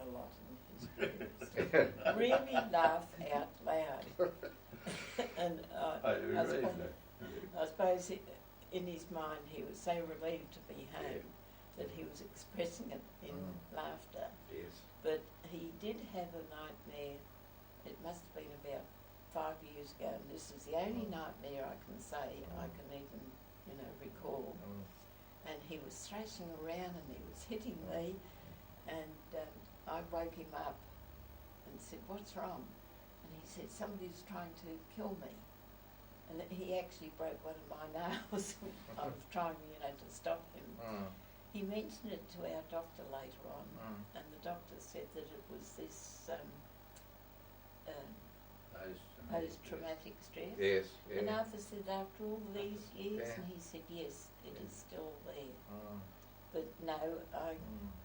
a lot in his groups. Really laugh out loud. And I suppose in his mind he was so relieved to be home that he was expressing it in laughter. Yes. But he did have a nightmare, it must have been about 5 years ago, and this is the only nightmare I can say I can even, recall. And he was thrashing around and he was hitting me, and I woke him up and said, "What's wrong?" And he said, "Somebody's trying to kill me." And he actually broke one of my nails. I was trying, to stop him. He mentioned it to our doctor later on, and the doctor said that it was this post-traumatic stress. Yes. And Arthur said, after all these years, and he said, yes, it is still there. But no, I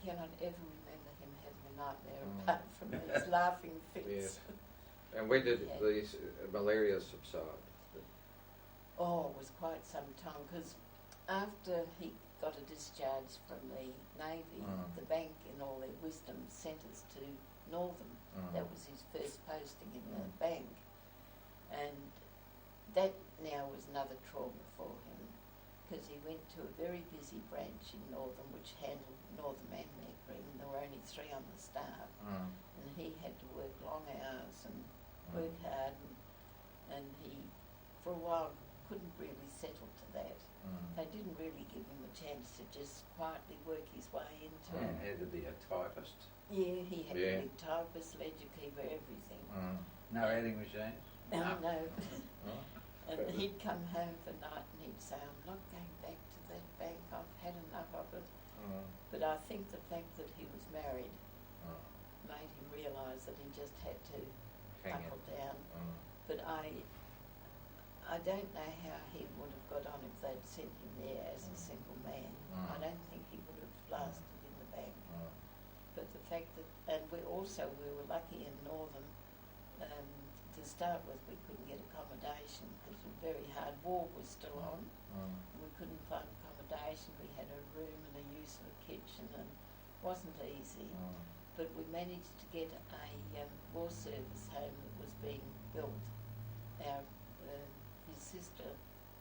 cannot ever remember him having a nightmare apart from these laughing fits. Yes. And when did the malaria subside? Oh, it was quite some time, because after he got a discharge from the Navy, the bank in all their wisdom sent us to Northern. That was his first posting in the bank. And that now was another trauma for him, because he went to a very busy branch in Northern which handled Northern and Macquarie, and there were only 3 on the staff. And he had to work long hours and work hard, and he, for a while, couldn't really settle to that. They didn't really give him a chance to just quietly work his way into it. He had to be a typist. Yeah, he had to be typist, ledger keeper, everything. No adding machines? No. And he'd come home for night and he'd say, "I'm not going back to that bank, I've had enough of it." But I think the fact that he was married made him realise that he just had to buckle down. But I don't know how he would have got on if they'd sent him there as a single man. I don't think he would have lasted in the bank. But the fact that, and we were lucky in Northern, to start with we couldn't get accommodation because it was very hard. War was still on. We couldn't find accommodation. We had a room and a use of a kitchen, and it wasn't easy. But we managed to get a war service home that was being built. His sister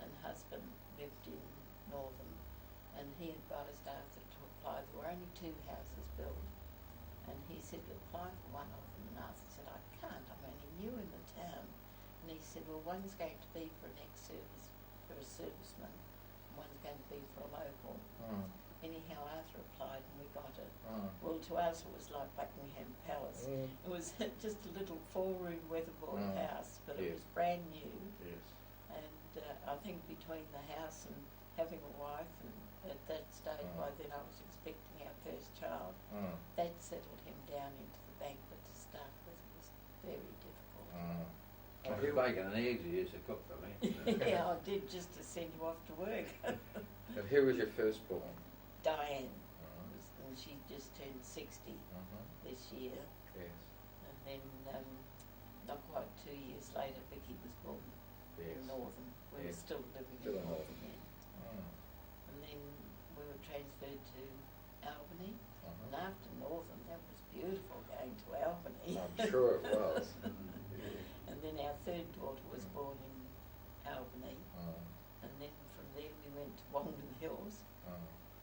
and husband lived in Northern, and he advised Arthur to apply. There were only 2 houses built, and he said, "Apply for one of them." And Arthur said, "I can't, I'm only new in the town." And he said, "Well, one's going to be for an ex-service, for a serviceman, and one's going to be for a local." Anyhow, Arthur applied and we got it. Well, to us it was like Buckingham Palace. It was just a little 4-room weatherboard house, but it was brand new. And I think between the house and having a wife, and at that stage by then I was expecting our first child, that settled him down into the bank, but to start with it was very difficult. Well, you're making an eggs you used to cook for me. Yeah, I did, just to send you off to work. And who was your firstborn? Diane, and she just turned 60 this year. Yes. And then not quite 2 years later, Vicky was born in Northern. We were still living in Northern then. And then we were transferred to Albany. And after Northern, that was beautiful going to Albany. I'm sure it was. And then our 3rd daughter was born in Albany. And then from there we went to Wongan Hills.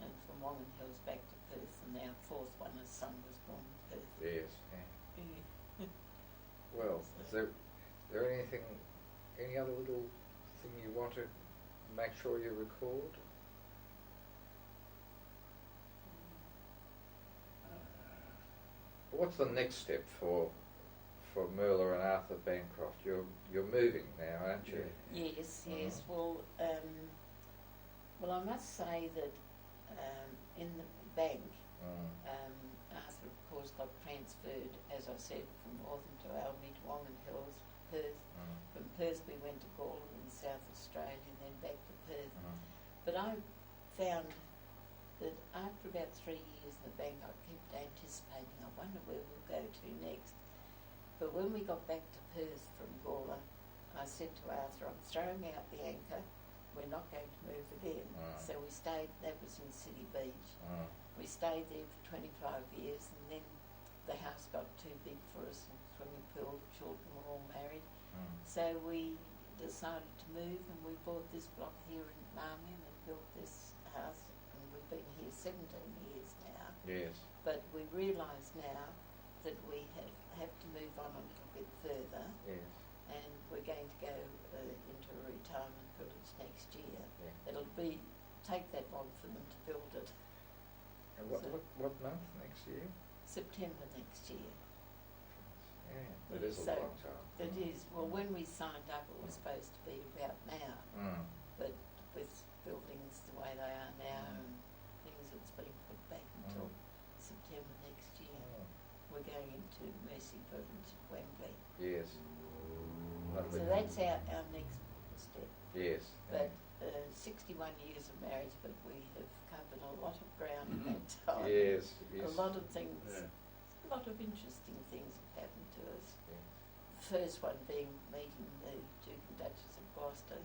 And from Wongan Hills back to Perth. And our 4th one, a son, was born in Perth. Yes. Well, is there any other little thing you want to make sure you record? What's the next step for Merla and Arthur Bancroft? You're moving now, aren't you? Yes. Well, I must say that in the bank, Arthur, of course, got transferred, as I said, from Northern to Albany to Wongan Hills, Perth. From Perth we went to Gawler in South Australia and then back to Perth. But I found that after about 3 years in the bank, I kept anticipating, I wonder where we'll go to next. But when we got back to Perth from Gawler, I said to Arthur, "I'm throwing out the anchor, we're not going to move again." So we stayed, that was in City Beach. We stayed there for 25 years, and then the house got too big for us in the swimming pool. The children were all married. So we decided to move, and we bought this block here in Marmion and built this house, and we've been here 17 years now. Yes. But we realise now that we have to move on a little bit further. Yes. And we're going to go into a retirement village next year. Yeah. It'll take that long for them to build it. And what month next year? September next year. Yeah, it is a long time. It is. Well, when we signed up, it was supposed to be about now. But with buildings the way they are now and things, it's been put back until September next year. We're going into Mercy Village at Wembley. Yes. So that's our next step. Yes. But 61 years of marriage, but we have covered a lot of ground in that time. Yes, yes. A lot of things, a lot of interesting things have happened to us. Yeah. The first one being meeting the Duke and Duchess of Gloucester.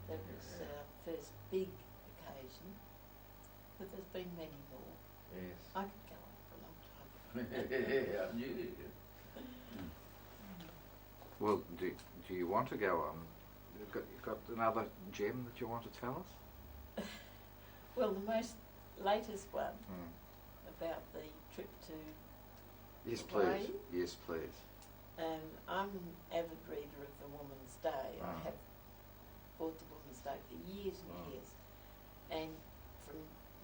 That was our first big occasion, but there's been many more. Yes. I could go on for a long time. Yeah, I knew you. Well, do you want to go on? You've got another gem that you want to tell us? Well, the most latest one about the trip to Yes, Hawaii. please. Yes, please. I'm an avid reader of the Woman's Day. I have bought the Woman's Day for years and years. And from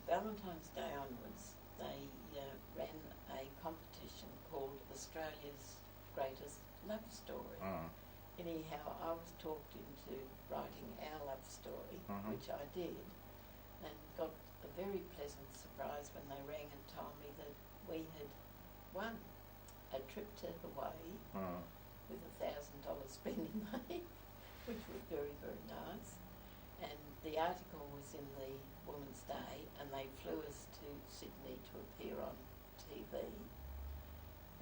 Valentine's Day onwards, they ran a competition called Australia's Greatest Love Story. Anyhow, I was talked into writing our love story, which I did, and got a very pleasant surprise when they rang and told me that we had won a trip to Hawaii with $1,000 spending money, which was very, very nice. And the article was in the Woman's Day, and they flew us to Sydney to appear on TV.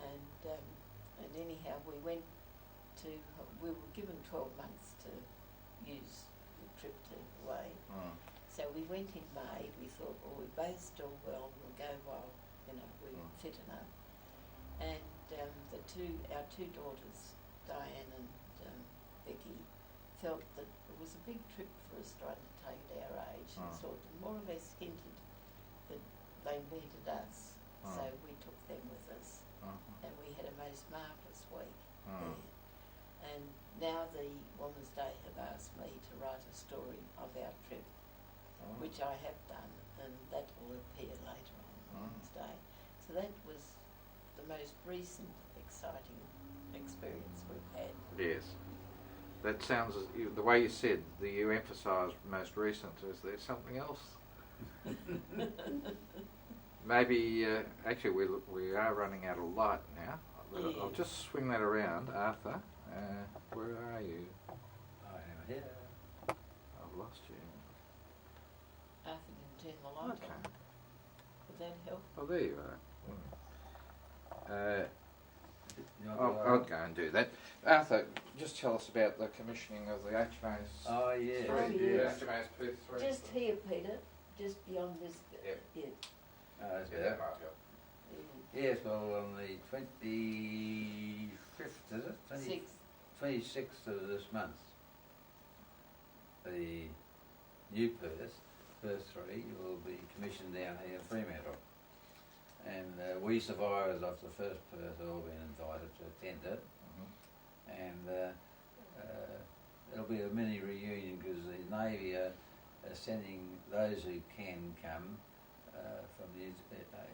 And anyhow, we were given 12 months to use the trip to Hawaii. So we went in May. We thought, well, we're both still well. We'll go while we're fit enough. And our two daughters, Diane and Vicky, felt that it was a big trip for us to undertake at our age, and sort of more or less hinted that they needed us. So we took them with us, and we had a most marvellous week there. And now the Woman's Day have asked me to write a story of our trip, which I have done, and that will appear later on Women's Day. So that was the most recent exciting experience we've had. Yes. That sounds, the way you said, you emphasised most recent. Is there something else? Maybe, actually we are running out of light now. I'll just swing that around. Arthur, where are you? I am here. I've lost you. Arthur didn't turn the light on. Would that help? Oh, there you are. I'll go and do that. Arthur, just tell us about the commissioning of the HMAS. Oh, yeah. HMAS Perth 3. Just here, Peter, just beyond this bit. Yep. Yeah. That's Yeah, better. that might help. Yes, well, on the 25th, is it? 26th of this month, the new Perth 3, will be commissioned down here in Fremantle. And we survivors of the first Perth have all been invited to attend it. And it'll be a mini reunion because the Navy are sending those who can come from the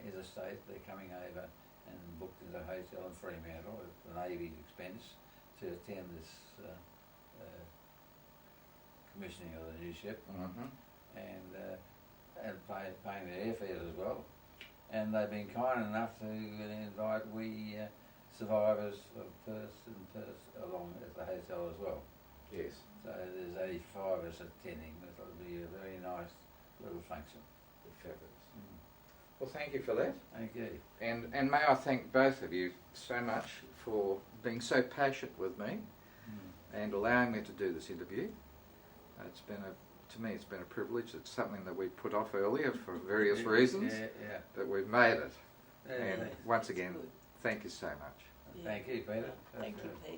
interstate. They're coming over and booked at a hotel in Fremantle at the Navy's expense to attend this commissioning of the new ship, and paying their airfares as well. And they've been kind enough to invite we survivors of Perth along at the hotel as well. Yes. So there's 85 of us attending. It'll be a very nice little function. Fabulous. Well, thank you for that. Thank you. And may I thank both of you so much for being so patient with me and allowing me to do this interview. To me, it's been a privilege. It's something that we put off earlier for various reasons, but we've made it. Yeah, And yeah. once That's again, good. thank you so much. Yeah. Thank you, Peter. Thank you, Peter.